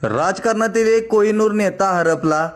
राजकारणातील एक कोहिनूर नेता हरपला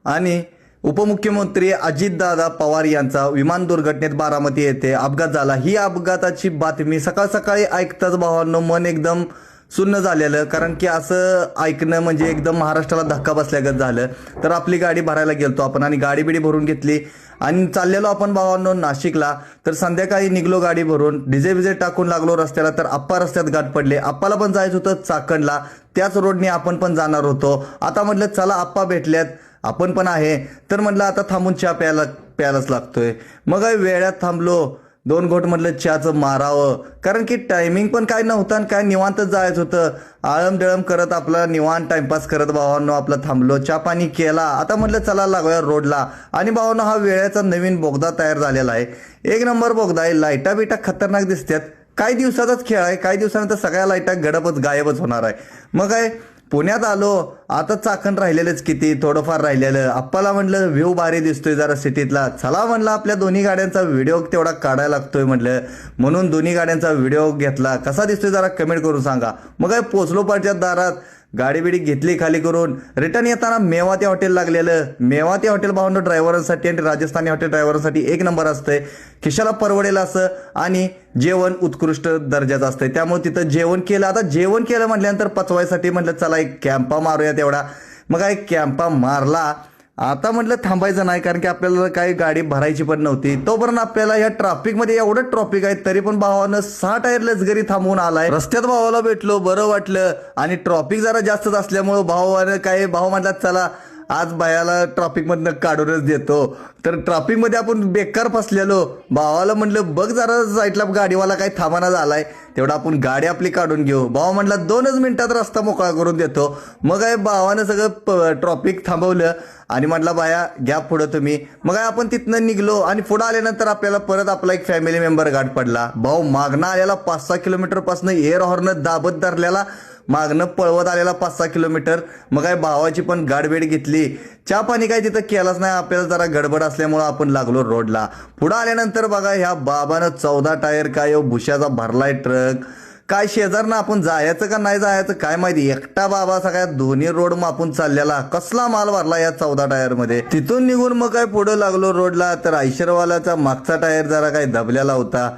आणि उपमुख्यमंत्री अजितदादा पवार यांचा विमान दुर्घटनेत बारामती येथे अपघात झाला। ही अपघाताची बातमी सकाळ सकाळी ऐकताच भावांनो मन एकदम सुन्न झालेलं, कारण की असं ऐकणं म्हणजे एकदम महाराष्ट्राला धक्का बसल्यागत झालं। तर आपली गाडी भरायला गेलतो आपण आणि गाडी बिडी भरून घेतली आणि चाललेलो आपण भावांनो नाशिकला। तर संध्याकाळी निघलो गाडी भरून, डीजे टाकून लागलो रस्त्याला, तर आप्पा रस्त्यात गाठ पडले। आप्पाला पण जायचं होतं चाकणला, त्याच रोडने आपण पण जाणार होतो। आता म्हटलं चला आप्पा भेटल्यात, आपण पण आहे, तर म्हटलं आता थांबून चहा प्यायलाच लागतोय। मग वेळात थांबलो, 2 घोट म्हटलं चहाचं मारावं, कारण की टायमिंग पण काय नव्हतं आणि काय निवांतच जायचं होतं। आळमडळम करत आपला निवांत टाइमपास करत भावांनो आपलं थांबलो, चहा पाणी केला। आता म्हटलं चला लागूया रोडला। आणि भावांनो हा वेळेचा नवीन बोगदा तयार झालेला आहे, 1 नंबर बोगदा आहे। लाईटा बिटा खतरनाक दिसतात, काही दिवसाचाच खेळ आहे, काही दिवसानंतर सगळ्या लाईटा गायबच होणार आहे। मग काय पुण्यात आलो, आता चाकण राहिलेलंच किती, थोडंफार राहिलेलं। आप्पाला म्हटलं व्ह्यू भारी दिसतोय जरा सिटीतला, चला म्हटलं आपल्या दोन्ही गाड्यांचा व्हिडिओ तेवढा काढायला लागतोय म्हटलं, म्हणून दोन्ही गाड्यांचा व्हिडिओ घेतला। कसा दिसतोय जरा कमेंट करून सांगा। मग काय पोचलो पाठच्या दारात, गाडी बिडी घेतली खाली करून, रिटर्न येताना मेवाती हॉटेल लागलेलं। मेवाती हॉटेल भावंडो ड्रायव्हरांसाठी आणि राजस्थानी हॉटेल ड्रायव्हरांसाठी 1 नंबर असतंय, खिशाला परवडेल असं आणि जेवण उत्कृष्ट दर्जाचं असतंय, त्यामुळे तिथं जेवण केलं। आता जेवण केलं म्हटल्यानंतर पचवायसाठी म्हटलं चला एक कॅम्पा मारूया तेवढा। मग एक कॅम्पा मारला। आता म्हटलं थांबायचं नाही, कारण की आपल्याला काही गाडी भरायची पण नव्हती। तोपर्यंत आपल्याला या ट्रॅफिकमध्ये एवढं ट्रॉफिक आहे, तरी पण भावानं 6 टायर लसगरी थांबवून आलाय। रस्त्यात भावाला भेटलो, बरं वाटलं, आणि ट्रॉफिक जरा जास्तच असल्यामुळे भाऊ म्हटला चला आज बायाला ट्रॉफिक मधनं काढूनच देतो। तर ट्रॉफिक मध्ये आपण बेकार फसलेलो, भावाला म्हटलं बघ जरा साईडला गाडीवाला काही थांबाना झालाय, तेवढा आपण गाडी आपली काढून घेऊ। भावा म्हटला 2च मिनिटात रस्ता मोकळा करून देतो। मग काय भावानं सगळं ट्रॉफिक थांबवलं आणि म्हटलं बाया घ्या पुढं तुम्ही। मग आपण तिथनं निघलो आणि पुढं आल्यानंतर आपल्याला परत आपला एक फॅमिली मेंबर गाठ पडला। भाऊ मागणं आलेला 5-6 किलोमीटर पासून एअर हॉर्न दाबत धरलेला, मागणं पळवत आलेला 5-6 किलोमीटर। मग काय भावाची पण गाडबेड घेतली, चहा पाणी काय तिथं केलाच नाही, आपल्याला जरा गडबड असल्यामुळं आपण लागलो रोडला। पुढं आल्यानंतर बघा ह्या बाबानं 14 टायर काय भुशाचा भरलाय ट्रक, काय शेजारनं आपण जायचं का नाही जायचं काय माहिती, एकटा बाबा सगळ्या दोन्ही रोड मापून चाललेला, कसला माल भरला या 14 टायर मध्ये। तिथून निघून मग काय पुढे लागलो रोडला, तर आयशरवाल्याचा मागचा टायर जरा काय दबलेला होता,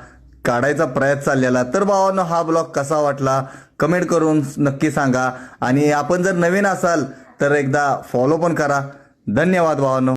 काढायचा प्रयत्न चाललेला। तर भावांनो हा ब्लॉग कसा वाटला कमेंट करून नक्की सांगा, आणि आपण जर नवीन असाल तर एकदा फॉलो पण करा। धन्यवाद भावांनो।